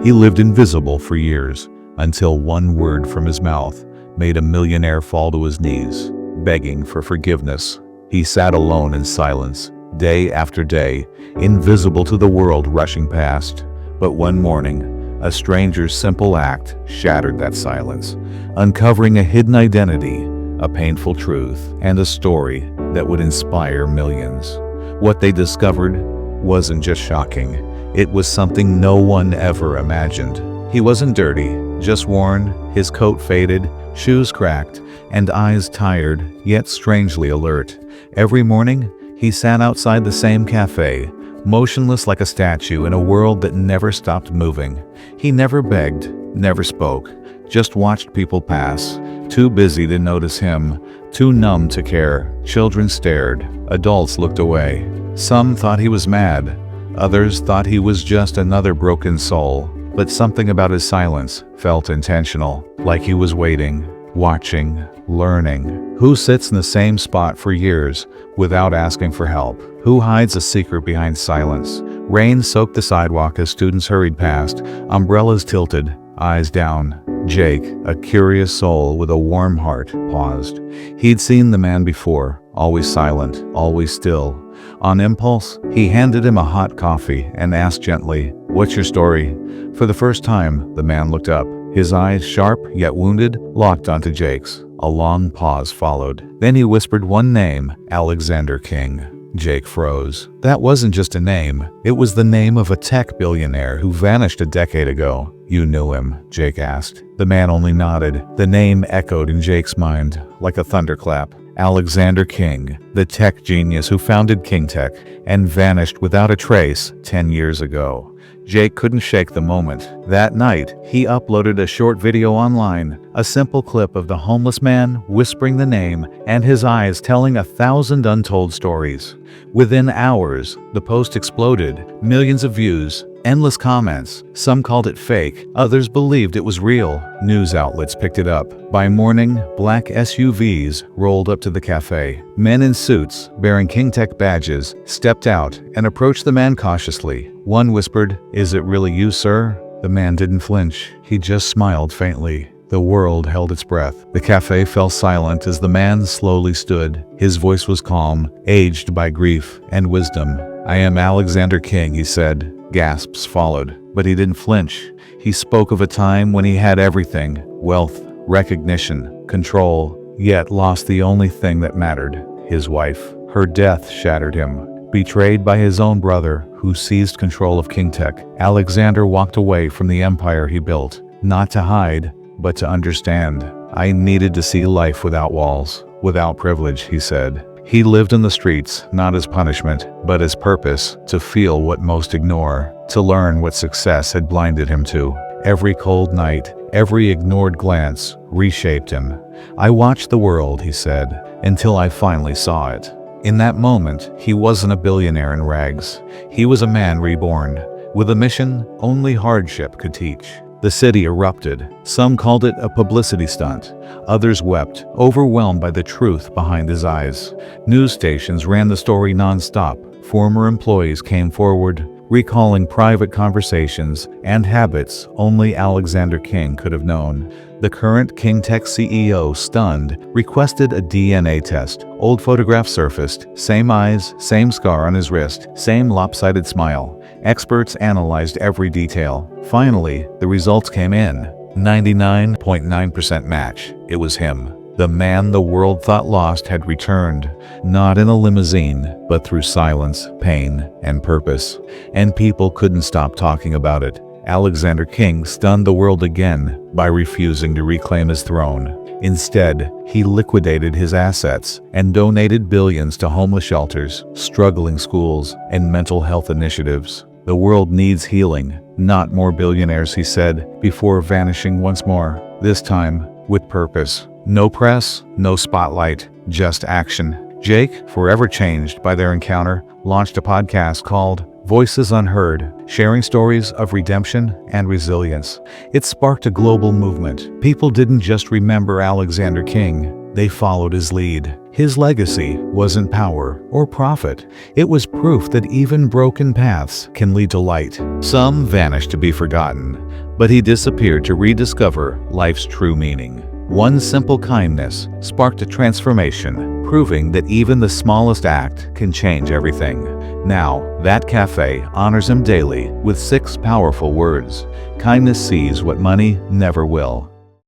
He lived invisible for years, until one word from his mouth made a millionaire fall to his knees, begging for forgiveness. He sat alone in silence, day after day, invisible to the world rushing past. But one morning, a stranger's simple act shattered that silence, uncovering a hidden identity, a painful truth, and a story that would inspire millions. What they discovered wasn't just shocking, it was something no one ever imagined. He wasn't dirty, just worn, his coat faded, shoes cracked, and eyes tired, yet strangely alert. Every morning, he sat outside the same cafe, motionless like a statue in a world that never stopped moving. He never begged, never spoke, just watched people pass, too busy to notice him, too numb to care. Children stared, adults looked away. Some thought he was mad, others thought he was just another broken soul. But something about his silence felt intentional, like he was waiting, watching, learning. Who sits in the same spot for years without asking for help? Who hides a secret behind silence? Rain soaked the sidewalk as students hurried past, umbrellas tilted, eyes down. Jake, a curious soul with a warm heart, paused. He'd seen the man before, always silent, always still. On impulse, he handed him a hot coffee and asked gently, "What's your story?" For the first time, the man looked up. His eyes, sharp yet wounded, locked onto Jake's. A long pause followed. Then he whispered one name, Alexander King. Jake froze. That wasn't just a name. It was the name of a tech billionaire who vanished a decade ago. "You knew him?" Jake asked. The man only nodded. The name echoed in Jake's mind like a thunderclap. Alexander King, the tech genius who founded KingTech and vanished without a trace 10 years ago. Jake couldn't shake the moment. That night, he uploaded a short video online, a simple clip of the homeless man whispering the name and his eyes telling 1,000 untold stories. Within hours, the post exploded, millions of views, endless comments. Some called it fake, others believed it was real. News outlets picked it up. By morning, black SUVs rolled up to the cafe. Men in suits, bearing KingTech badges, stepped out and approached the man cautiously. One whispered, "Is it really you, sir?" The man didn't flinch. He just smiled faintly. The world held its breath. The cafe fell silent as the man slowly stood. His voice was calm, aged by grief and wisdom. "I am Alexander King," he said. Gasps followed, but he didn't flinch. He spoke of a time when he had everything: wealth, recognition, control, yet lost the only thing that mattered: his wife. Her death shattered him. Betrayed by his own brother, who seized control of KingTech, Alexander walked away from the empire he built, not to hide, but to understand. "I needed to see life without walls, without privilege," he said. He lived in the streets, not as punishment, but as purpose, to feel what most ignore, to learn what success had blinded him to. Every cold night, every ignored glance reshaped him. "I watched the world," he said, "until I finally saw it." In that moment, he wasn't a billionaire in rags. He was a man reborn, with a mission only hardship could teach. The city erupted. Some called it a publicity stunt. Others wept, overwhelmed by the truth behind his eyes. News stations ran the story non-stop. Former employees came forward, recalling private conversations and habits only Alexander King could have known. The current KingTech CEO, stunned, requested a DNA test. Old photographs surfaced. Same eyes, same scar on his wrist, same lopsided smile. Experts analyzed every detail. Finally, the results came in. 99.9% match. It was him. The man the world thought lost had returned, not in a limousine, but through silence, pain, and purpose. And people couldn't stop talking about it. Alexander King stunned the world again by refusing to reclaim his throne. Instead, he liquidated his assets and donated billions to homeless shelters, struggling schools, and mental health initiatives. "The world needs healing, not more billionaires," he said, before vanishing once more, this time with purpose. No press, no spotlight, just action. Jake, forever changed by their encounter, launched a podcast called Voices Unheard, sharing stories of redemption and resilience. It sparked a global movement. People didn't just remember Alexander King, they followed his lead. His legacy wasn't power or profit. It was proof that even broken paths can lead to light. Some vanished to be forgotten, but he disappeared to rediscover life's true meaning. One simple kindness sparked a transformation, proving that even the smallest act can change everything. Now, that cafe honors him daily with 6 powerful words. Kindness sees what money never will.